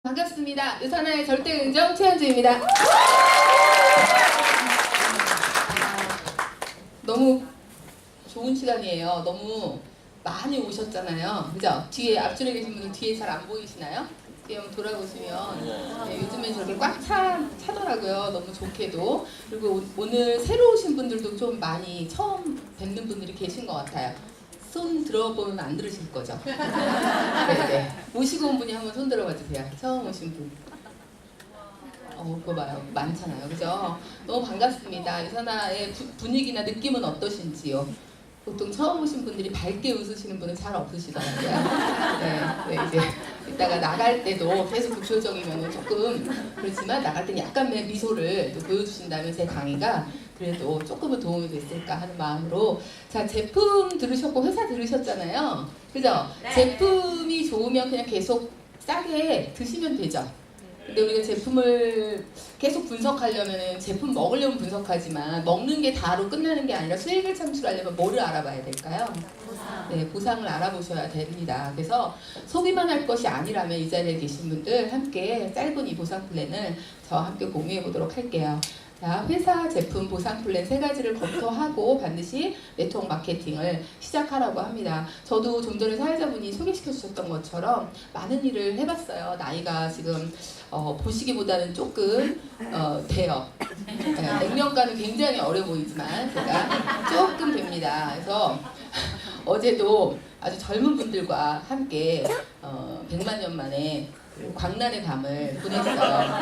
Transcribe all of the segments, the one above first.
반갑습니다. 유산화의 절대응정 최현주입니다. 너무 좋은 시간이에요. 너무 많이 오셨잖아요. 그죠? 뒤에 앞줄에 계신 분들 뒤에 잘 안 보이시나요? 뒤에 한번 돌아보시면 네, 요즘에 저렇게 꽉 차더라고요. 너무 좋게도. 그리고 오늘 새로 오신 분들도 좀 많이 처음 뵙는 분들이 계신 것 같아요. 손 들어보면 안 들으실 거죠? 네. 모시고 온 분이 한번 손 들어봐 주세요. 처음 오신 분. 그거 봐요. 많잖아요. 그죠? 너무 반갑습니다. 유산화의 분위기나 느낌은 어떠신지요? 보통 처음 오신 분들이 밝게 웃으시는 분은 잘 없으시더라고요. 네, 이제 이따가 나갈 때도 계속 극초적이면 조금 그렇지만 나갈 때는 약간의 미소를 또 보여주신다면 제 강의가 그래도 조금은 도움이 됐을까 하는 마음으로. 자, 제품 들으셨고 회사 들으셨잖아요. 그죠? 네. 제품이 좋으면 그냥 계속 싸게 드시면 되죠. 근데 우리가 제품을 계속 분석하려면 제품 먹으려면 분석하지만 먹는 게 다로 끝나는 게 아니라 수익을 창출하려면 뭐를 알아봐야 될까요? 보상. 네, 보상을 알아보셔야 됩니다. 그래서 소비만 할 것이 아니라면 이 자리에 계신 분들 함께 짧은 이 보상 플랜을 저와 함께 공유해 보도록 할게요. 자, 회사 제품 보상 플랜 3가지를 검토하고 반드시 네트워크 마케팅을 시작하라고 합니다. 저도 좀 전에 사회자분이 소개시켜 주셨던 것처럼 많은 일을 해봤어요. 나이가 지금 보시기보다는 조금 돼요. 액면가는 굉장히 어려 보이지만 제가 조금 됩니다. 그래서 어제도 아주 젊은 분들과 함께 100만 년 만에 광란의 밤을 보냈어요.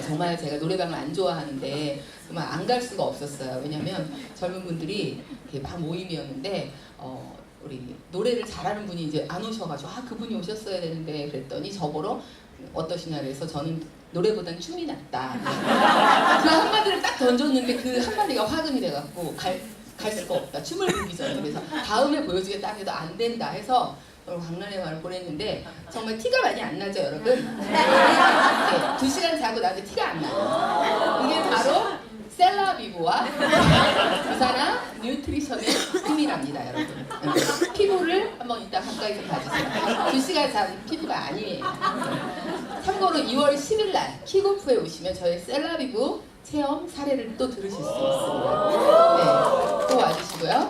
정말 제가 노래방을 안 좋아하는데 정말 안 갈 수가 없었어요. 왜냐면 젊은 분들이 이렇게 막 모임이었는데 우리 노래를 잘하는 분이 이제 안 오셔가지고 그분이 오셨어야 되는데 그랬더니 저보러 어떠시냐 그래서 저는 노래보단 춤이 낫다. 그 한마디를 딱 던졌는데 그 한마디가 화근이 돼갖고 갈 수가 없다. 춤을 부기 전에. 그래서 다음에 보여주겠다 해도 안 된다 해서 광란의 밤을 보냈는데 정말 티가 많이 안 나죠, 여러분? 네, 2시간 자고 나도 티가 안 나요. 이게 바로 셀라비브와 유산화 뉴트리션의 힘이랍니다, 여러분. 피부를 한번 이따 가까이서 봐주세요. 2시간 잔 피부가 아니에요. 참고로 2월 10일 날 킥오프에 오시면 저희 셀라비브 체험 사례를 또 들으실 수 있습니다. 네, 또 와주시고요.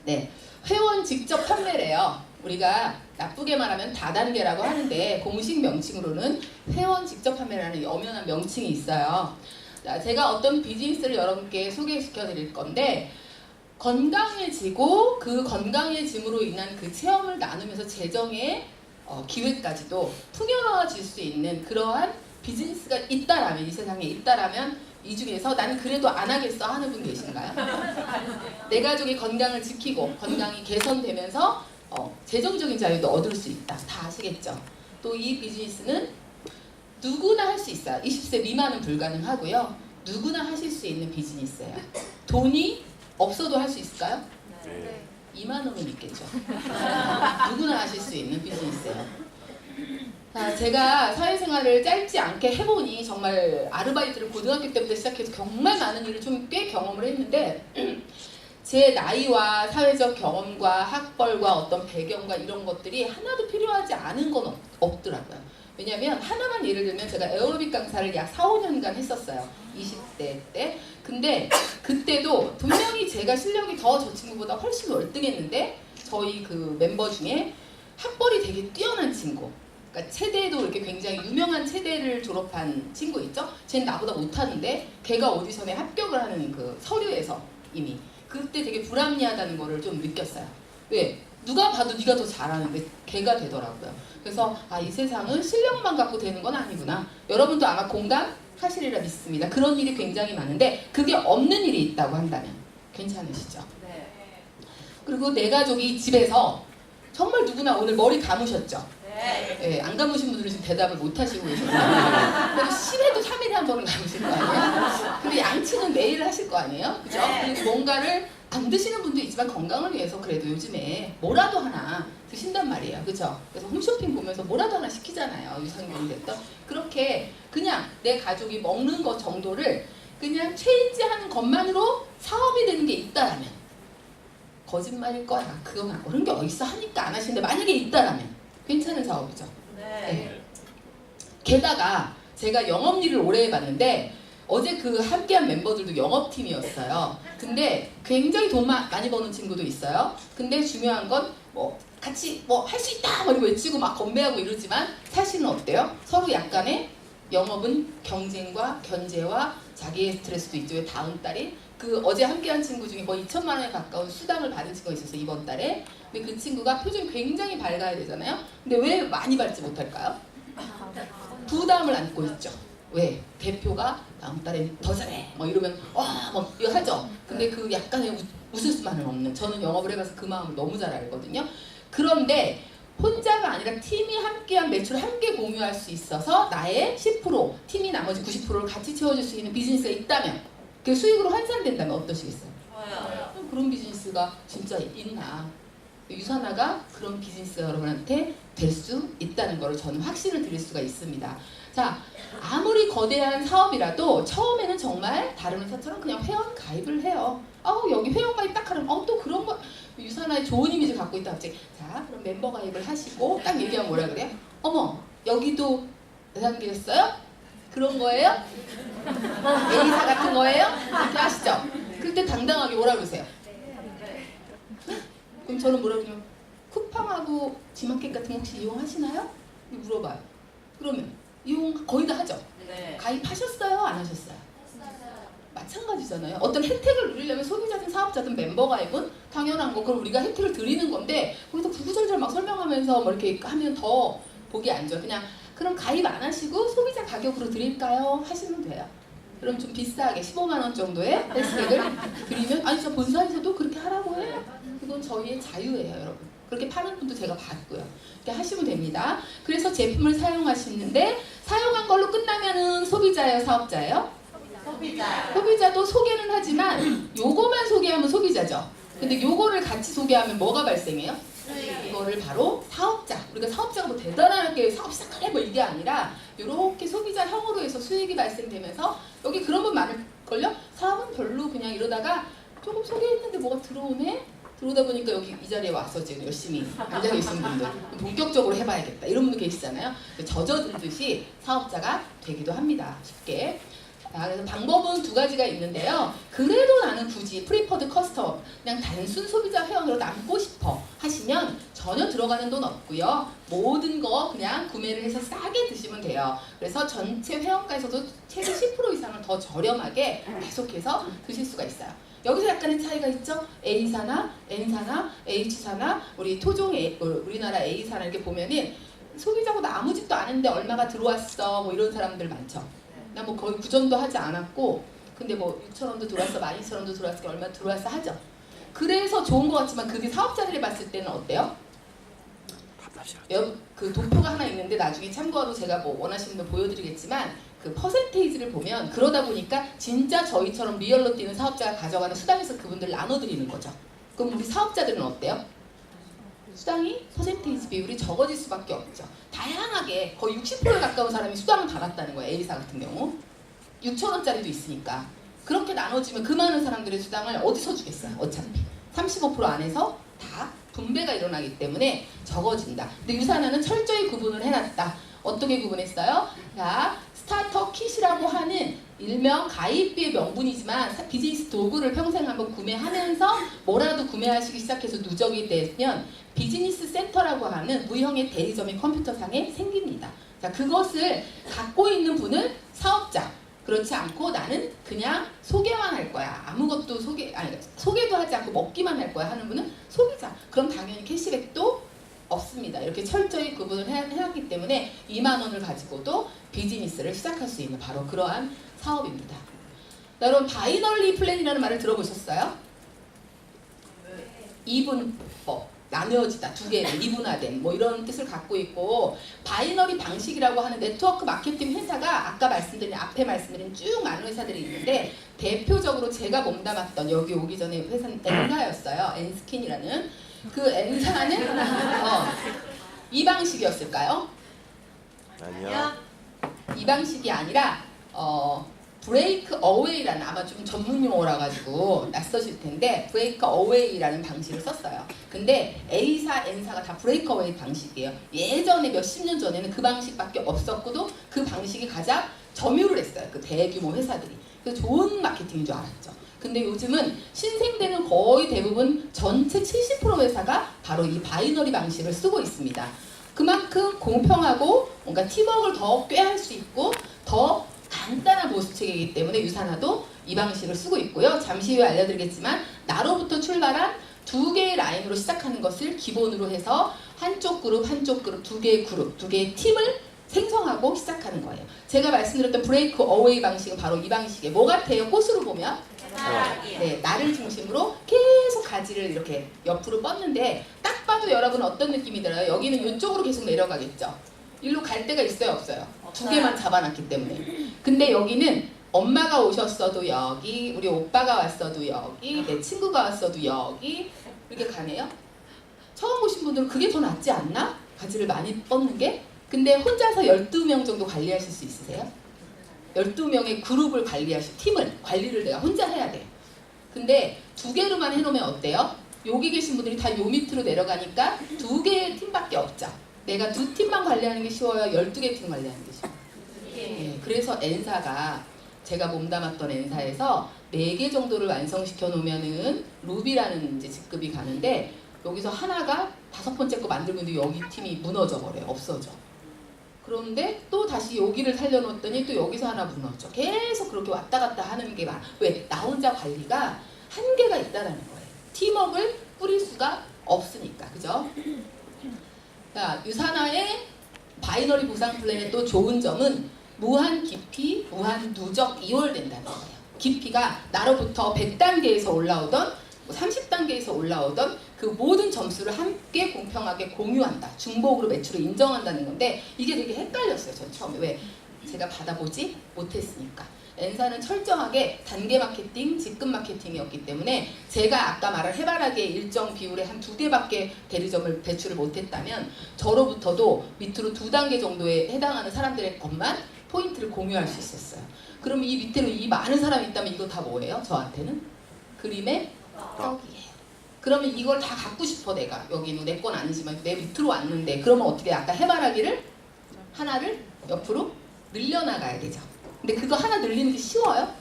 네, 회원 직접 판매래요. 우리가 나쁘게 말하면 다단계라고 하는데 공식 명칭으로는 회원 직접 판매라는 엄연한 명칭이 있어요. 자, 제가 어떤 비즈니스를 여러분께 소개시켜 드릴 건데 건강해지고 그 건강해짐으로 인한 그 체험을 나누면서 재정의 기회까지도 풍요로워질 수 있는 그러한 비즈니스가 있다라면, 이 세상에 있다라면 이 중에서 나는 그래도 안 하겠어 하는 분 계신가요? 내 가족의 건강을 지키고 건강이 개선되면서 재정적인 자유도 얻을 수 있다. 다 아시겠죠? 또 이 비즈니스는 누구나 할 수 있어요. 20세 미만은 불가능하고요. 누구나 하실 수 있는 비즈니스예요. 돈이 없어도 할 수 있을까요? 네. 2만 원은 있겠죠. 누구나 하실 수 있는 비즈니스예요. 자, 제가 사회생활을 짧지 않게 해보니 정말 아르바이트를 고등학교 때부터 시작해서 정말 많은 일을 좀 꽤 경험을 했는데 제 나이와 사회적 경험과 학벌과 어떤 배경과 이런 것들이 하나도 필요하지 않은 건 없더라고요. 왜냐면 하나만 예를 들면 제가 에어로빅 강사를 약 4, 5년간 했었어요. 20대 때. 근데 그때도 분명히 제가 실력이 더 저 친구보다 훨씬 월등했는데 저희 그 멤버 중에 학벌이 되게 뛰어난 친구, 그러니까 체대도 이렇게 굉장히 유명한 체대를 졸업한 친구 있죠? 쟤는 나보다 못하는데 걔가 오디션에 합격을 하는 그 서류에서 이미 그때 되게 불합리하다는 거를 좀 느꼈어요. 왜? 누가 봐도 네가 더 잘하는데 걔가 되더라고요. 그래서 이 세상은 실력만 갖고 되는 건 아니구나. 여러분도 아마 공감하시리라 믿습니다. 그런 일이 굉장히 많은데 그게 없는 일이 있다고 한다면 괜찮으시죠? 네. 그리고 내 가족이 집에서 정말 누구나 오늘 머리 감으셨죠? 네, 안 감으신 분들은 지금 대답을 못 하시고 계시거든요. 그래도 10회도 3일에 한 번은 감으실 거 아니에요? 그리고 양치는 매일 하실 거 아니에요? 그죠? 그리고 뭔가를 안 드시는 분도 있지만 건강을 위해서 그래도 요즘에 뭐라도 하나 드신단 말이에요. 그죠? 그래서 홈쇼핑 보면서 뭐라도 하나 시키잖아요. 유산균 됐던. 그렇게 그냥 내 가족이 먹는 것 정도를 그냥 체인지하는 것만으로 사업이 되는 게 있다라면 거짓말일 거야. 그런 게 어딨어 하니까 안 하시는데 만약에 있다라면 괜찮은 사업이죠. 네. 게다가 제가 영업 일을 오래 해봤는데 어제 그 함께한 멤버들도 영업팀이었어요. 근데 굉장히 돈 많이 버는 친구도 있어요. 근데 중요한 건 뭐 같이 뭐 할 수 있다 막 외치고 막 건배하고 이러지만 사실은 어때요? 서로 약간의 영업은 경쟁과 견제와 자기의 스트레스도 있죠. 왜 다음 달에 그 어제 함께한 친구 중에 거의 2천만 원에 가까운 수당을 받은 친구가 있었어요. 이번 달에. 근데 그 친구가 표정이 굉장히 밝아야 되잖아요. 근데 왜 많이 밝지 못할까요? 부담을 안고 있죠. 왜? 대표가 다음 달에 더 잘해 뭐 이러면 뭐 이거 하죠. 근데 그 약간의 웃을 수만은 없는, 저는 영업을 해봐서 그 마음을 너무 잘 알거든요. 그런데 혼자가 아니라 팀이 함께한 매출을 함께 공유할 수 있어서 나의 10%, 팀이 나머지 90%를 같이 채워줄 수 있는 비즈니스가 있다면, 그 수익으로 환산된다면 어떠시겠어요? 그런 비즈니스가 진짜 있나? 유산화가 그런 비즈니스가 여러분한테 될 수 있다는 걸 저는 확신을 드릴 수가 있습니다. 자, 아무리 거대한 사업이라도 처음에는 정말 다른 회사처럼 그냥 회원 가입을 해요. 여기 회원 가입 딱 하면 또 그런 거 유산화에 좋은 이미지 갖고 있다 갑자기. 자, 그럼 멤버 가입을 하시고 딱 얘기하면 뭐라 그래요? 어머, 여기도 대상계였어요? 그런 거예요? A사 같은 거예요? 이렇게 하시죠. 그럴 때 당당하게 뭐라 그러세요? 그럼 저는 뭐라 그러냐면 쿠팡하고 지마켓 같은 거 혹시 이용하시나요? 물어봐요. 그러면 이용 거의 다 하죠? 네. 가입하셨어요? 안 하셨어요? 마찬가지잖아요. 어떤 혜택을 누리려면 소비자든 사업자든 멤버 가입은 당연한 거, 그럼 우리가 혜택을 드리는 건데 거기서 구구절절 막 설명하면서 뭐 이렇게 하면 더 보기 안 좋아요. 그냥 그럼 가입 안 하시고 소비자 가격으로 드릴까요? 하시면 돼요. 그럼 좀 비싸게 15만 원 정도의 혜택을 드리면, 아니 저 본사에서도 그렇게 하라고 해요. 그건 저희의 자유예요, 여러분. 그렇게 파는 분도 제가 봤고요. 이렇게 하시면 됩니다. 그래서 제품을 사용하시는데 사용한 걸로 끝나면은 소비자예요, 사업자예요? 소비자요. 소비자도 소개는 하지만 요거만 소개하면 소비자죠. 근데 요거를 같이 소개하면 뭐가 발생해요? 이거를 바로 사업자, 우리가 사업자가 뭐 대단하게 사업 시작하래 뭐 이게 아니라 이렇게 소비자형으로 해서 수익이 발생되면서, 여기 그런 분 많을걸요? 사업은 별로 그냥 이러다가 조금 소개했는데 뭐가 들어오네? 들어오다 보니까 여기 이 자리에 와서 지금 열심히 앉아 계신 분들, 본격적으로 해봐야겠다 이런 분들 계시잖아요. 젖어들듯이 사업자가 되기도 합니다. 쉽게. 그래서 방법은 두 가지가 있는데요. 그래도 나는 굳이 프리퍼드 커스텀, 그냥 단순 소비자 회원으로 남고 싶어 하시면 전혀 들어가는 돈 없고요. 모든 거 그냥 구매를 해서 싸게 드시면 돼요. 그래서 전체 회원가에서도 최대 10% 이상을 더 저렴하게 계속해서 드실 수가 있어요. 여기서 약간의 차이가 있죠. A사나 N사나 H사나 우리 토종 우리나라 A사나 이렇게 보면은 소비자고 나 아무 짓도 안 했는데 얼마가 들어왔어 뭐 이런 사람들 많죠. 나 뭐 거의 구전도 하지 않았고 근데 뭐 6,000원도 들어왔어, 12,000원도 들어왔어, 얼마 들어왔어 하죠. 그래서 좋은 것 같지만 그게 사업자들이 봤을 때는 어때요? 그 도표가 하나 있는데 나중에 참고로 제가 뭐 원하시는 분 보여드리겠지만 그 퍼센테이지를 보면 그러다 보니까 진짜 저희처럼 리얼로 뛰는 사업자가 가져가는 수당에서 그분들 나눠드리는 거죠. 그럼 우리 사업자들은 어때요? 수당이 퍼센테이지 비율이 적어질 수밖에 없죠. 다양하게 거의 60%에 가까운 사람이 수당을 받았다는 거예요. A사 같은 경우 6,000원짜리도 있으니까 그렇게 나눠지면 그 많은 사람들의 수당을 어디서 주겠어요? 어차피 35% 안에서 다 분배가 일어나기 때문에 적어진다. 근데 유산화는 철저히 구분을 해놨다. 어떻게 구분했어요? 자, 스타터 킷이라고 하는 일명 가입비의 명분이지만 비즈니스 도구를 평생 한번 구매하면서 뭐라도 구매하시기 시작해서 누적이 되면 비즈니스 센터라고 하는 무형의 대리점이 컴퓨터상에 생깁니다. 자, 그것을 갖고 있는 분은 사업자. 그렇지 않고 나는 그냥 소개만 할 거야. 아무것도 소개도 하지 않고 먹기만 할 거야 하는 분은 소비자. 그럼 당연히 캐시백도 없습니다. 이렇게 철저히 구분을 해놨기 때문에 2만 원을 가지고도 비즈니스를 시작할 수 있는 바로 그러한 사업입니다. 여러분 바이너리 플랜이라는 말을 들어보셨어요? 이분법. 나누어지다, 두 개는 이분화된 뭐 이런 뜻을 갖고 있고, 바이너리 방식이라고 하는 네트워크 마케팅 회사가 아까 말씀드린 앞에 말씀드린 쭉 많은 회사들이 있는데 대표적으로 제가 몸담았던 여기 오기 전에 회사는 N사였어요. N스킨이라는 그 N사는 이 방식이었을까요? 아니요. 이 방식이 아니라 브레이크 어웨이라는 아마 좀 전문 용어라 가지고 낯서실 텐데 브레이크 어웨이라는 방식을 썼어요. 근데 A사, N사가 다 브레이크 어웨이 방식이에요. 예전에 몇십 년 전에는 그 방식밖에 없었고도 그 방식이 가장 점유를 했어요. 그 대규모 회사들이. 그래서 좋은 마케팅인 줄 알았죠. 근데 요즘은 신생대는 거의 대부분 전체 70% 회사가 바로 이 바이너리 방식을 쓰고 있습니다. 그만큼 공평하고 뭔가 팀워크를 더 꾀할 수 있고 더 간단한 보수체계이기 때문에 유산화도 이 방식을 쓰고 있고요. 잠시 후에 알려드리겠지만 나로부터 출발한 두 개의 라인으로 시작하는 것을 기본으로 해서 한쪽 그룹, 두 개의 그룹, 두 개의 팀을 생성하고 시작하는 거예요. 제가 말씀드렸던 브레이크 어웨이 방식은 바로 이 방식에 뭐 같아요? 꽃으로 보면 네, 나를 중심으로 계속 가지를 이렇게 옆으로 뻗는데 딱 봐도 여러분 어떤 느낌이 들어요? 여기는 이쪽으로 계속 내려가겠죠? 일로 갈 데가 있어요? 없어요? 두 개만 잡아놨기 때문에. 근데 여기는 엄마가 오셨어도 여기, 우리 오빠가 왔어도 여기, 내 친구가 왔어도 여기 이렇게 가네요. 처음 오신 분들은 그게 더 낫지 않나? 가지를 많이 뻗는 게? 근데 혼자서 12명 정도 관리하실 수 있으세요? 12명의 그룹을 팀을 관리를 내가 혼자 해야 돼. 근데 두 개로만 해놓으면 어때요? 여기 계신 분들이 다 요 밑으로 내려가니까 두 개의 팀밖에 없죠. 내가 두 팀만 관리하는 게 쉬워요? 12개 팀 관리하는 게 쉬워요? 네, 그래서 N사가 제가 몸담았던 N사에서 4개 정도를 완성시켜 놓으면은 루비라는 이제 직급이 가는데 여기서 하나가 5번째 거 만들고 있는데 여기 팀이 무너져 버려요. 없어져. 그런데 또 다시 여기를 살려놓았더니 또 여기서 하나 무너져. 계속 그렇게 왔다 갔다 하는 게 많아. 왜? 나 혼자 관리가 한계가 있다라는 거예요. 팀워크를 꾸릴 수가 없으니까. 그죠? 자, 유산화의 바이너리 보상 플랜의 또 좋은 점은 무한 깊이, 무한 누적 이월된다는 거예요. 깊이가 나로부터 100단계에서 올라오던 30단계에서 올라오던 그 모든 점수를 함께 공평하게 공유한다. 중복으로 매출을 인정한다는 건데 이게 되게 헷갈렸어요. 전 처음에. 왜? 제가 받아보지 못했으니까. N사는 철저하게 단계 마케팅, 직급 마케팅이었기 때문에 제가 아까 말한 해바라기의 일정 비율의 한 2개밖에 대리점을 배출을 못했다면 저로부터도 밑으로 2단계 정도에 해당하는 사람들의 것만 포인트를 공유할 수 있었어요. 그럼 이 밑으로 이 많은 사람이 있다면 이거 다 뭐예요? 저한테는? 그림의 떡이에요. 그러면 이걸 다 갖고 싶어 내가. 여기는 내 건 아니지만 내 밑으로 왔는데 그러면 어떻게 아까 해바라기를 하나를 옆으로 늘려나가야 되죠. 근데 그거 하나 늘리는 게 쉬워요?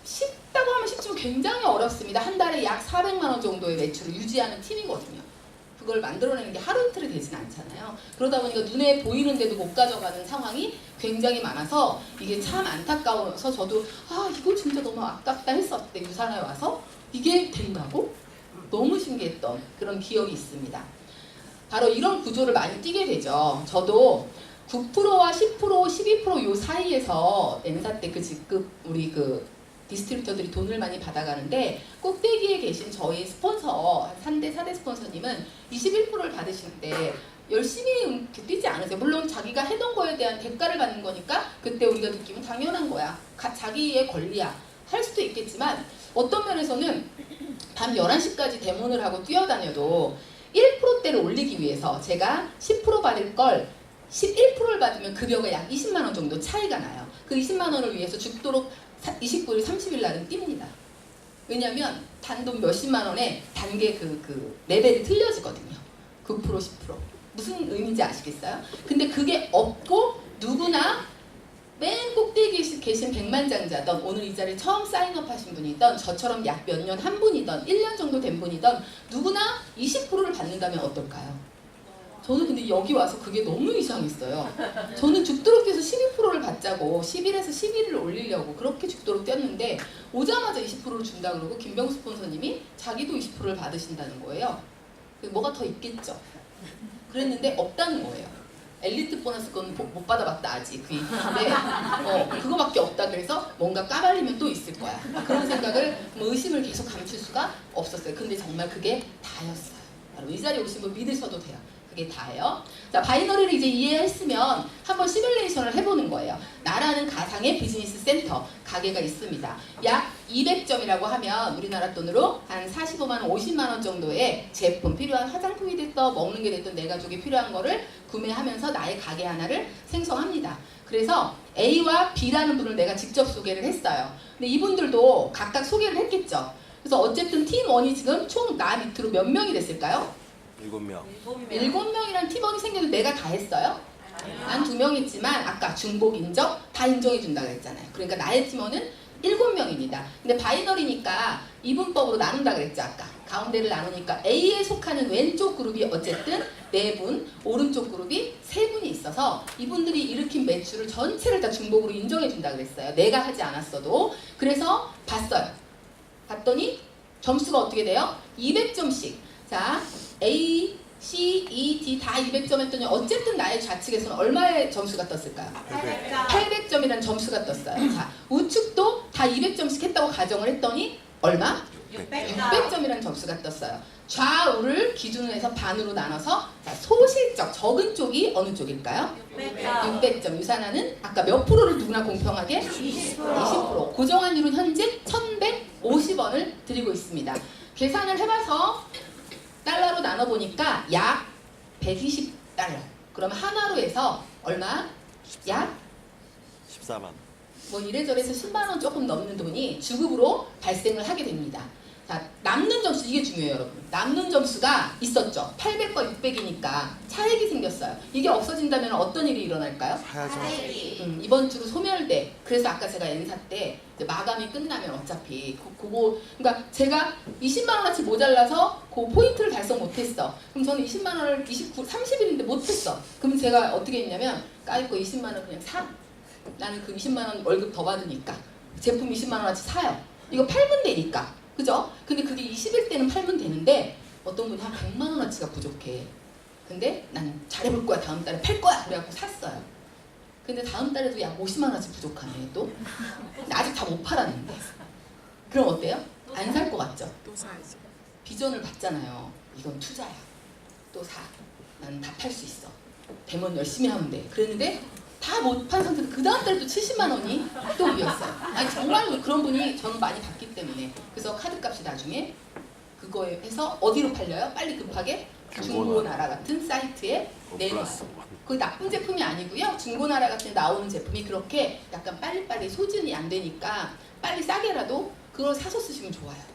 쉽다고 하면 쉽지만 굉장히 어렵습니다. 한 달에 약 400만 원 정도의 매출을 유지하는 팀이거든요. 그걸 만들어내는 게 하루 이틀이 되진 않잖아요. 그러다 보니까 눈에 보이는데도 못 가져가는 상황이 굉장히 많아서 이게 참 안타까워서 저도 이거 진짜 너무 아깝다 했었을 때 유산화에 와서 이게 된다고? 너무 신기했던 그런 기억이 있습니다. 바로 이런 구조를 많이 띄게 되죠. 저도 9%와 10%, 12%요 사이에서 N사 때 그 직급 우리 그 디스트리뷰터들이 돈을 많이 받아가는데 꼭대기에 계신 저희 스폰서 한 3대, 4대 스폰서님은 21%를 받으실 때 열심히 뛰지 않으세요. 물론 자기가 해던 거에 대한 대가를 받는 거니까 그때 우리가 느끼면 당연한 거야. 자기의 권리야. 할 수도 있겠지만 어떤 면에서는 밤 11시까지 데몬을 하고 뛰어다녀도 1%대를 올리기 위해서 제가 10% 받을 걸 11%를 받으면 급여가 약 20만 원 정도 차이가 나요. 그 20만 원을 위해서 죽도록 29일, 30일 날은 뜁니다. 왜냐면 단돈 몇십만 원에 단계 그 레벨이 틀려지거든요. 9%, 10%. 무슨 의미인지 아시겠어요? 근데 그게 없고 누구나 맨 꼭대기에 계신 백만장자든 오늘 이 자리에 처음 사인업하신 분이든 저처럼 약 몇 년 한 분이든 1년 정도 된 분이든 누구나 20%를 받는다면 어떨까요? 저는 근데 여기 와서 그게 너무 이상했어요. 저는 죽도록 뛰어서 12%를 받자고 11에서 11을 올리려고 그렇게 죽도록 뛰었는데 오자마자 20%를 준다 그러고 김병수 스폰서님이 자기도 20%를 받으신다는 거예요. 뭐가 더 있겠죠. 그랬는데 없다는 거예요. 엘리트 보너스 건 못 받아봤다 아직 그 얘기인데 그거밖에 없다 그래서 뭔가 까발리면 또 있을 거야. 그런 생각을 의심을 계속 감출 수가 없었어요. 근데 정말 그게 다였어요. 바로 이 자리에 오신 분 믿으셔도 돼요. 그게 다예요. 자, 바이너리를 이제 이해했으면 한번 시뮬레이션을 해보는 거예요. 나라는 가상의 비즈니스 센터 가게가 있습니다. 약 200점이라고 하면 우리나라 돈으로 한 45만 원, 50만 원 정도의 제품, 필요한 화장품이 됐든 먹는 게 됐든 내 가족이 필요한 거를 구매하면서 나의 가게 하나를 생성합니다. 그래서 A와 B라는 분을 내가 직접 소개를 했어요. 근데 이분들도 각각 소개를 했겠죠. 그래서 어쨌든 팀원이 지금 총 나 밑으로 몇 명이 됐을까요? 7명. 7명이라는 팀원이 생겨도 내가 다 했어요? 난 2명 했지만 아까 중복 인정 다 인정해 준다고 했잖아요. 그러니까 나의 팀원은 7명입니다. 근데 바이너리니까 이분법으로 나눈다 그랬죠. 아까 가운데를 나누니까 A에 속하는 왼쪽 그룹이 어쨌든 4분, 오른쪽 그룹이 3분이 있어서 이분들이 일으킨 매출을 전체를 다 중복으로 인정해 준다 그랬어요. 내가 하지 않았어도. 그래서 봤어요. 봤더니 점수가 어떻게 돼요? 200점씩. 자, A, C, E, D 다 200점 했더니 어쨌든 나의 좌측에서는 얼마의 점수가 떴을까요? 800점이라는 점수가 떴어요. 자, 우측도 다 200점씩 했다고 가정을 했더니 얼마? 600점이라는 점수가 떴어요. 좌우를 기준으로 해서 반으로 나눠서 자, 소실적 적은 쪽이 어느 쪽일까요? 600점. 유산하는 아까 몇 프로를 누구나 공평하게? 20%. 고정환율은 현재 1150원을 드리고 있습니다. 계산을 해봐서 달러로 나눠보니까 약 120달러. 그러면 하나로 해서 얼마? 약 14만. 뭐 이래저래 해서 10만원 조금 넘는 돈이 주급으로 발생을 하게 됩니다. 자, 남는 점수 이게 중요해요, 여러분. 남는 점수가 있었죠. 800과 600이니까 차액이 생겼어요. 이게 없어진다면 어떤 일이 일어날까요? 사야죠. 이번 주로 소멸돼. 그래서 아까 제가 엔사 때 이제 마감이 끝나면 어차피 그거 그러니까 제가 20만 원어치 모자라서 그 포인트를 달성 못했어. 그럼 저는 20만 원을 30일인데 못했어. 그럼 제가 어떻게 했냐면 까짓거 20만 원 그냥 사. 나는 그 20만 원 월급 더 받으니까 제품 20만 원어치 사요. 이거 팔면 되니까. 그죠? 근데 그게 20일 때는 팔면 되는데 어떤 분이 한 100만 원어치가 부족해. 근데 난 잘해볼 거야. 다음 달에 팔 거야. 그래갖고 샀어요. 근데 다음 달에도 약 50만 원어치 부족하네 또. 근데 아직 다 못 팔았는데. 그럼 어때요? 안 살 것 같죠? 또 사야지. 비전을 받잖아요. 이건 투자야. 또 사. 나는 다 팔 수 있어. 되면 열심히 하면 돼. 그랬는데 다 못 판 상태로 그 다음 달에도 70만 원이 또 위였어요. 아니 정말로 그런 분이 저는 많이 봤기 때문에. 그래서 카드값이 나중에 그거에 해서 어디로 팔려요? 빨리 급하게 중고나라 같은 사이트에 내놔요. 그 나쁜 제품이 아니고요. 중고나라 같은 데 나오는 제품이 그렇게 약간 빨리빨리 소진이 안 되니까 빨리 싸게라도 그걸 사서 쓰시면 좋아요.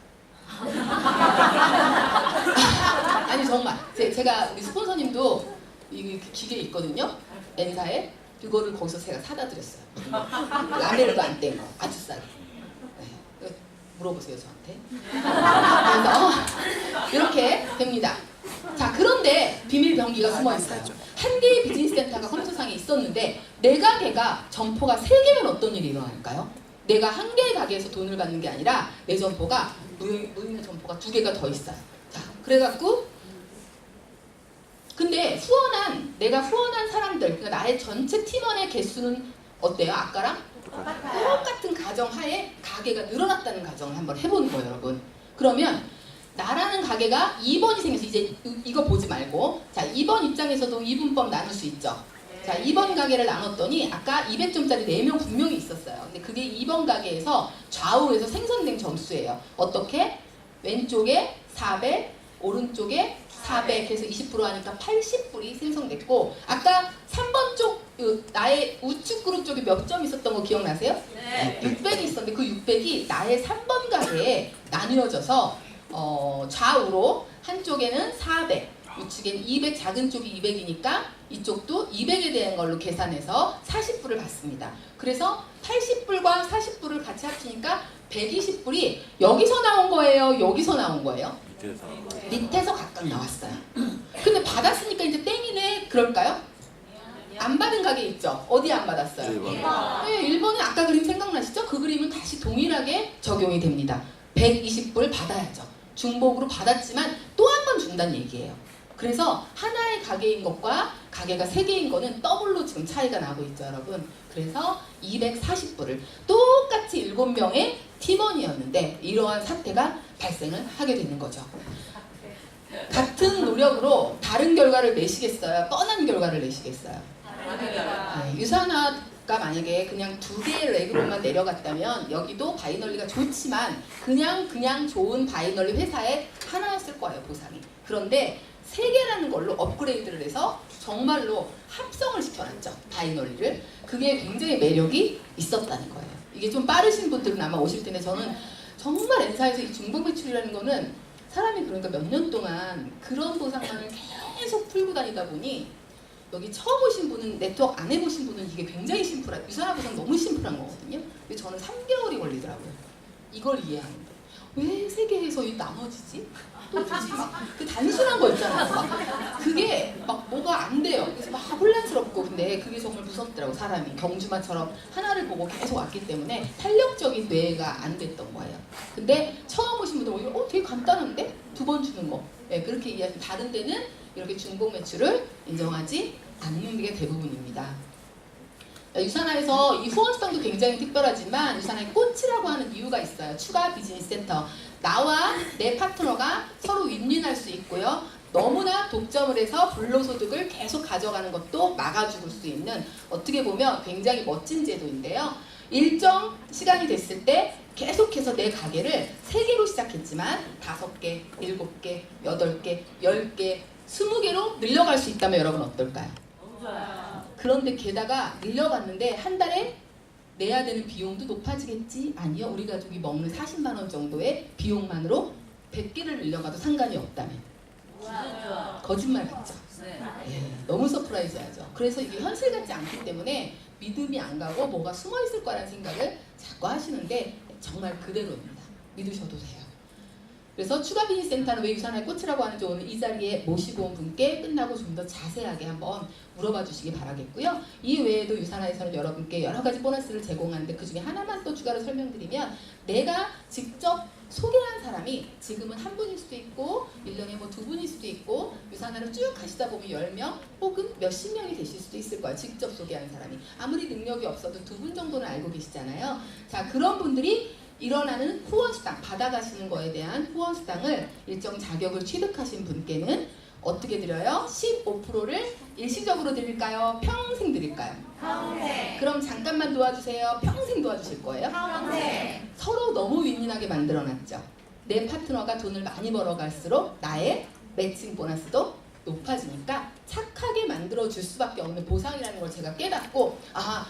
아니 정말 제가 우리 스폰서님도 이 기계 있거든요. 엔사에 그거를 거기서 제가 사다 드렸어요. 라멜도 안 뗀 거 아주 싸게. 네. 물어보세요 저한테. 그래서 이렇게 됩니다. 자, 그런데 비밀 병기가 숨어 있어요. 한 개의 비즈니스 센터가 컴퓨터상에 있었는데 내 가게가 점포가 3개면 어떤 일이 일어날까요? 내가 한 개의 가게에서 돈을 받는 게 아니라 내 점포가 무인의 점포가 2개가 더 있어요. 자, 그래갖고 근데 내가 후원한 사람들, 그러니까 나의 전체 팀원의 개수는 어때요? 아까랑? 똑같은 가정하에 가게가 늘어났다는 가정을 한번 해보는 거예요, 여러분. 그러면 나라는 가게가 2번이 생겨서 이제 이거 보지 말고 자, 2번 입장에서도 이분법 나눌 수 있죠. 자, 2번 가게를 나눴더니 아까 200점짜리 4명 분명히 있었어요. 근데 그게 2번 가게에서 좌우에서 생성된 점수예요. 어떻게? 왼쪽에 400, 오른쪽에 400 해서 20% 하니까 80불이 생성됐고 아까 3번 쪽 나의 우측 그룹 쪽에 몇 점 있었던 거 기억나세요? 네. 600이 있었는데 그 600이 나의 3번 가게에 나뉘어져서 좌우로 한쪽에는 400 우측에는 200 작은 쪽이 200이니까 이쪽도 200에 대한 걸로 계산해서 40불을 받습니다. 그래서 80불과 40불을 같이 합치니까 120불이 여기서 나온 거예요? 여기서 나온 거예요? 밑에서 각각 나왔어요. 근데 받았으니까 이제 땡이네 그럴까요? 안 받은 가게 있죠? 어디 안 받았어요? 1번. 네, 1번은 아까 그림 생각나시죠? 그 그림은 다시 동일하게 적용이 됩니다. 120불 받아야죠. 중복으로 받았지만 또 한 번 준다는 얘기예요. 그래서 하나의 가게인 것과 가게가 3개인 거는 더블로 지금 차이가 나고 있죠, 여러분. 그래서 240불을 똑같이 7명의 팀원이었는데 이러한 사태가 발생을 하게 되는 거죠. 같은 노력으로 다른 결과를 내시겠어요? 뻔한 결과를 내시겠어요? 네, 유산화가 만약에 그냥 2개의 레그로만 내려갔다면 여기도 바이널리가 좋지만 그냥 좋은 바이널리 회사에 하나였을 거예요, 보상이. 그런데 3개라는 걸로 업그레이드를 해서 정말로 합성을 시켜놨죠. 다이널리를. 그게 굉장히 매력이 있었다는 거예요. 이게 좀 빠르신 분들은 아마 오실 텐데 저는 정말 N사에서 이 중복 매출이라는 거는 사람이 그러니까 몇 년 동안 그런 보상만을 계속 풀고 다니다 보니 여기 처음 오신 분은 네트워크 안 해보신 분은 이게 굉장히 심플한 유산화 보상 너무 심플한 거거든요. 근데 저는 3개월이 걸리더라고요. 이걸 이해하는데 왜 세계에서 이 나머지지? 또 굳이 막그 단순한 거 있잖아요. 막 그게 막 뭐가 안 돼요. 그래서 막 혼란스럽고 근데 그게 정말 무섭더라고 사람이 경주마처럼 하나를 보고 계속 왔기 때문에 탄력적인 뇌가 안 됐던 거예요. 근데 처음 오신 분들 오히려 되게 간단한데? 2번 주는 거. 네, 그렇게 이해하시면 다른 데는 이렇게 중복 매출을 인정하지 않는 게 대부분입니다. 유산화에서 이 후원성도 굉장히 특별하지만 유산화의 꽃이라고 하는 이유가 있어요. 추가 비즈니스 센터. 나와 내 파트너가 서로 윈윈할 수 있고요. 너무나 독점을 해서 불로소득을 계속 가져가는 것도 막아줄 수 있는 어떻게 보면 굉장히 멋진 제도인데요. 일정 시간이 됐을 때 계속해서 내 가게를 3개로 시작했지만 5개, 7개, 8개, 10개, 20개로 늘려갈 수 있다면 여러분 어떨까요? 그런데 게다가 늘려갔는데 한 달에 내야 되는 비용도 높아지겠지? 아니요. 우리 가족이 먹는 40만 원 정도의 비용만으로 100개를 늘려가도 상관이 없다면. 거짓말 같죠? 예, 너무 서프라이즈하죠. 그래서 이게 현실 같지 않기 때문에 믿음이 안 가고 뭐가 숨어 있을 거라는 생각을 자꾸 하시는데 정말 그대로입니다. 믿으셔도 돼요. 그래서 추가 비즈니스 센터는 왜 유산화의 꽃이라고 하는지 오늘 이 자리에 모시고 온 분께 끝나고 좀 더 자세하게 한번 물어봐 주시기 바라겠고요. 이 외에도 유산화에서는 여러분께 여러 가지 보너스를 제공하는데 그 중에 하나만 또 추가로 설명드리면 내가 직접 소개한 사람이 지금은 한 분일 수도 있고 1년에 뭐 2분일 수도 있고 유산화를 쭉 하시다 보면 10명 혹은 몇십 명이 되실 수도 있을 거예요. 직접 소개한 사람이. 아무리 능력이 없어도 2분 정도는 알고 계시잖아요. 자, 그런 분들이 일어나는 후원수당, 받아가시는 거에 대한 후원수당을 일정 자격을 취득하신 분께는 어떻게 드려요? 15%를 일시적으로 드릴까요? 평생 드릴까요? 평생. 그럼 잠깐만 도와주세요. 평생 도와주실 거예요? 평생. 서로 너무 윈윈하게 만들어놨죠. 내 파트너가 돈을 많이 벌어갈수록 나의 매칭 보너스도 높아지니까 착하게 만들어줄 수밖에 없는 보상이라는 걸 제가 깨닫고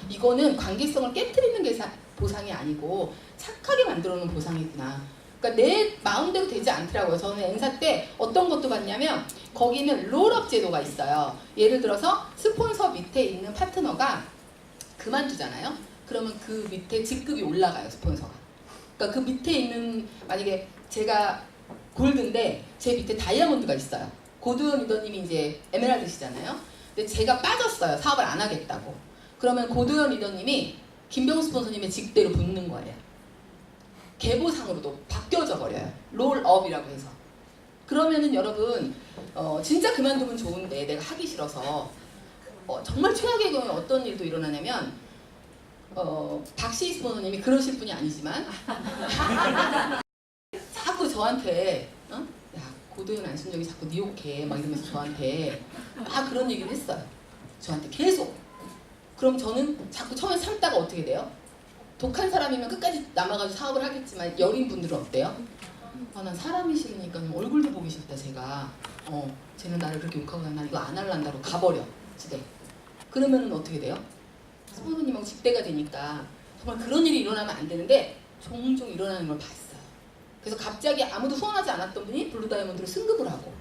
이거는 관계성을 깨트리는 게 보상이 아니고 착하게 만들어놓은 보상이구나. 그러니까 내 마음대로 되지 않더라고요. 저는 N사 때 어떤 것도 봤냐면 거기는 롤업 제도가 있어요. 예를 들어서 스폰서 밑에 있는 파트너가 그만두잖아요. 그러면 그 밑에 직급이 올라가요. 스폰서가. 그러니까 그 밑에 있는 만약에 제가 골드인데 제 밑에 다이아몬드가 있어요. 고두현 리더님이 이제 에메랄드시잖아요. 근데 제가 빠졌어요. 사업을 안 하겠다고. 그러면 고두현 리더님이 김병수 스폰서님의 직대로 붙는 거예요. 계보상으로도 바뀌어져 버려요. 롤업이라고 해서. 그러면은 여러분 진짜 그만두면 좋은데 내가 하기 싫어서 정말 최악의 경우에 어떤 일도 일어나냐면 박시희 스폰서님이 그러실 분이 아니지만 자꾸 저한테 야 고도현 안순정이 자꾸 니 욕해 막 이러면서 저한테 막 그런 얘기를 했어요. 저한테 계속. 그럼 저는 자꾸 처음에 참다가 어떻게 돼요? 독한 사람이면 끝까지 남아가지고 사업을 하겠지만 여린 분들은 어때요? 난 사람이 싫으니까 얼굴도 보기 싫다 제가. 쟤는 나를 그렇게 욕하고 난 이거 안 할란다고 가버려 집에. 그러면은 어떻게 돼요? 스폰서님하고 직대가 되니까 정말 그런 일이 일어나면 안 되는데 종종 일어나는 걸 봤어요. 그래서 갑자기 아무도 후원하지 않았던 분이 블루다이아몬드로 승급을 하고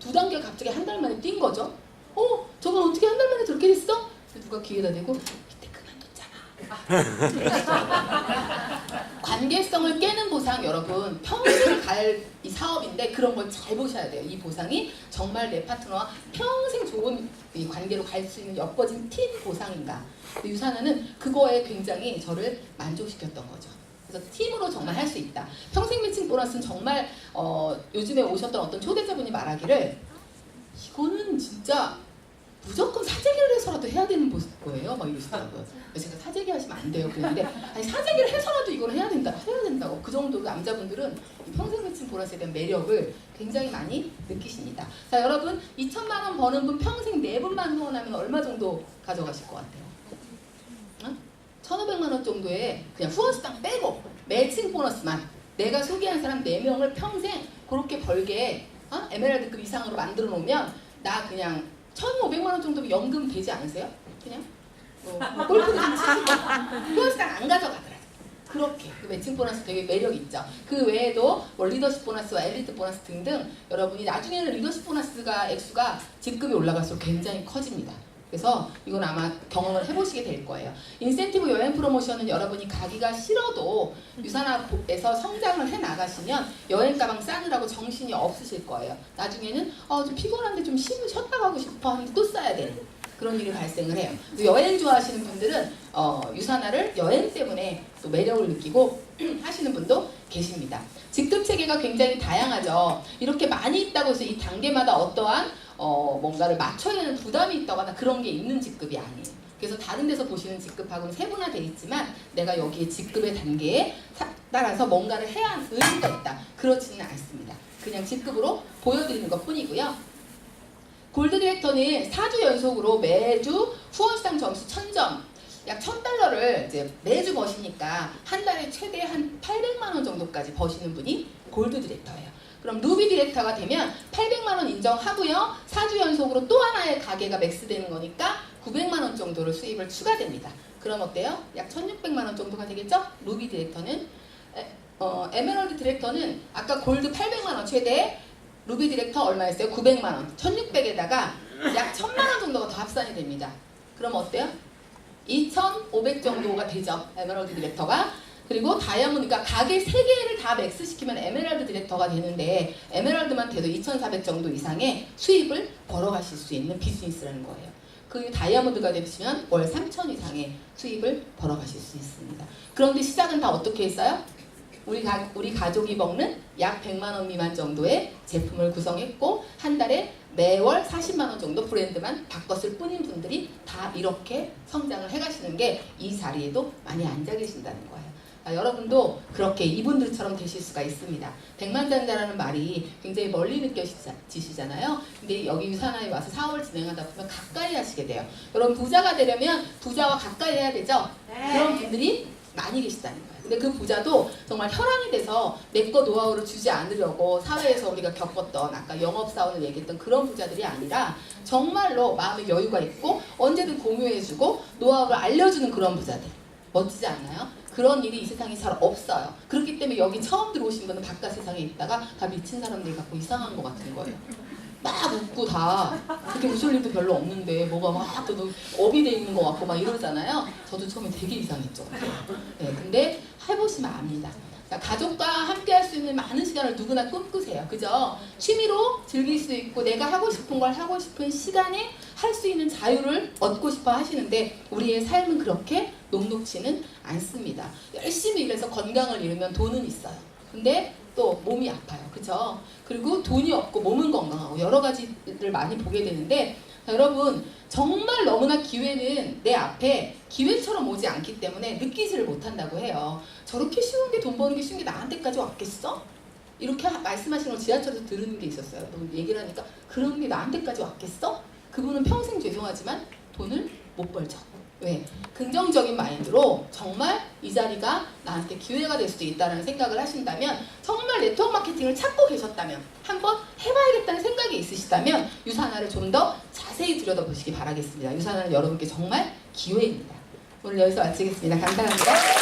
2단계가 갑자기 한 달 만에 뛴 거죠. 저건 어떻게 한 달 만에 저렇게 됐어? 누가 기회다 대고 밑에 그만뒀잖아. 관계성을 깨는 보상 여러분 평생 갈 이 사업인데 그런 걸 잘 보셔야 돼요. 이 보상이 정말 내 파트너와 평생 좋은 이 관계로 갈 수 있는 엮어진 팀 보상인가. 유산화는 그거에 굉장히 저를 만족시켰던 거죠. 그래서 팀으로 정말 할 수 있다. 평생 매칭 보너스는 정말 요즘에 오셨던 어떤 초대자분이 말하기를 이거는 진짜 무조건 사재기를 해서라도 해야 되는 거예요. 막 이러시더라고요. 제가 사재기 하시면 안 돼요. 그랬는데 아니 사재기를 해서라도 이걸 해야 된다고. 그 정도로 남자분들은 평생 매칭 보너스에 대한 매력을 굉장히 많이 느끼십니다. 자 여러분 2천만 원 버는 분 평생 4분만 후원하면 얼마 정도 가져가실 것 같아요? 1,500만 원 정도의 그냥 후원수당 빼고 매칭 보너스만 내가 소개한 사람 4명을 평생 그렇게 벌게 에메랄드급 이상으로 만들어 놓으면 나 그냥 1,500만 원 정도면 연금 되지 않으세요? 그냥 골프도 좀 치시고 휴원수당 안 가져가더라고요. 그렇게 그 매칭 보너스 되게 매력 있죠. 그 외에도 뭐 리더십 보너스와 엘리트 보너스 등등 여러분이 나중에는 리더십 보너스가 액수가 직급이 올라갈수록 굉장히 커집니다. 그래서 이건 아마 경험을 해보시게 될 거예요. 인센티브 여행 프로모션은 여러분이 가기가 싫어도 유산업에서 성장을 해 나가시면 여행 가방 싸느라고 정신이 없으실 거예요. 나중에는 좀 피곤한데 좀 쉬었다 가고 싶어 하는데 또 싸야 되는 그런 일이 발생을 해요. 여행 좋아하시는 분들은 유산화를 여행 때문에 또 매력을 느끼고 하시는 분도 계십니다. 직급 체계가 굉장히 다양하죠. 이렇게 많이 있다고 해서 이 단계마다 어떠한 뭔가를 맞춰야 되는 부담이 있다거나 그런 게 있는 직급이 아니에요. 그래서 다른 데서 보시는 직급하고는 세분화되어 있지만 내가 여기에 직급의 단계에 따라서 뭔가를 해야 하는 의무가 있다. 그렇지는 않습니다. 그냥 직급으로 보여드리는 것 뿐이고요. 골드 디렉터는 4주 연속으로 매주 후원수당 점수 1000점, 약 $1,000를 이제 매주 버시니까 한 달에 최대 한 800만 원 정도까지 버시는 분이 골드 디렉터예요. 그럼 루비 디렉터가 되면 800만 원 인정하고요. 4주 연속으로 또 하나의 가게가 맥스되는 거니까 900만 원 정도를 수입을 추가됩니다. 그럼 어때요? 약 1600만 원 정도가 되겠죠? 루비 디렉터는 에메랄드 디렉터는 아까 골드 800만 원 최대, 루비 디렉터 얼마였어요? 900만 원. 1600에다가 약 1000만 원 정도가 더 합산이 됩니다. 그럼 어때요? 2500 정도가 되죠. 에메랄드 디렉터가. 그리고 다이아몬드, 그러니까 가게 3개를 다 맥스시키면 에메랄드 디렉터가 되는데 에메랄드만 돼도 2400 정도 이상의 수입을 벌어가실 수 있는 비즈니스라는 거예요. 그 다이아몬드가 되시면 월 3000 이상의 수입을 벌어가실 수 있습니다. 그런데 시작은 다 어떻게 했어요? 우리 가족이 먹는 약 100만 원 미만 정도의 제품을 구성했고 한 달에 매월 40만 원 정도 브랜드만 바꿨을 뿐인 분들이 다 이렇게 성장을 해가시는 게 이 자리에도 많이 앉아 계신다는 거예요. 여러분도 그렇게 이분들처럼 되실 수가 있습니다. 백만장자라는 말이 굉장히 멀리 느껴지시잖아요. 근데 여기 유산화에 와서 사업을 진행하다 보면 가까이 하시게 돼요. 여러분 부자가 되려면 부자와 가까이 해야 되죠? 네. 그런 분들이 많이 계시다는 거예요. 근데 그 부자도 정말 혈안이 돼서 내 거 노하우를 주지 않으려고 사회에서 우리가 겪었던 아까 영업사원을 얘기했던 그런 부자들이 아니라 정말로 마음의 여유가 있고 언제든 공유해주고 노하우를 알려주는 그런 부자들. 멋지지 않나요? 그런 일이 이 세상에 잘 없어요. 그렇기 때문에 여기 처음 들어오신 분은 바깥 세상에 있다가 다 미친 사람들 같고 이상한 것 같은 거예요. 막 웃고 다 그렇게 웃을 일도 별로 없는데 뭐가 막 또 업이 돼 있는 것 같고 막 이러잖아요. 저도 처음에 되게 이상했죠. 네, 근데 해보시면 압니다. 자, 가족과 함께 할 수 있는 많은 시간을 누구나 꿈꾸세요. 그죠? 취미로 즐길 수 있고 내가 하고 싶은 걸 하고 싶은 시간에 할 수 있는 자유를 얻고 싶어 하시는데 우리의 삶은 그렇게 녹록지는 않습니다. 열심히 일해서 건강을 잃으면 돈은 있어요. 근데 또 몸이 아파요. 그죠? 그리고 돈이 없고 몸은 건강하고 여러 가지를 많이 보게 되는데 자, 여러분 정말 너무나 기회는 내 앞에 기회처럼 오지 않기 때문에 느끼지를 못한다고 해요. 저렇게 쉬운 게 돈 버는 게 쉬운 게 나한테까지 왔겠어? 이렇게 말씀하시는 걸 지하철에서 들은 게 있었어요. 얘기를 하니까 그런 게 나한테까지 왔겠어? 그분은 평생 죄송하지만 돈을 못 벌죠. 왜? 긍정적인 마인드로 정말 이 자리가 나한테 기회가 될 수도 있다는 생각을 하신다면 정말 네트워크 마케팅을 찾고 계셨다면 한번 해봐야겠다는 생각이 있으시다면 유산화를 좀 더 자세히 들여다보시기 바라겠습니다. 유산화는 여러분께 정말 기회입니다. 오늘 여기서 마치겠습니다. 감사합니다.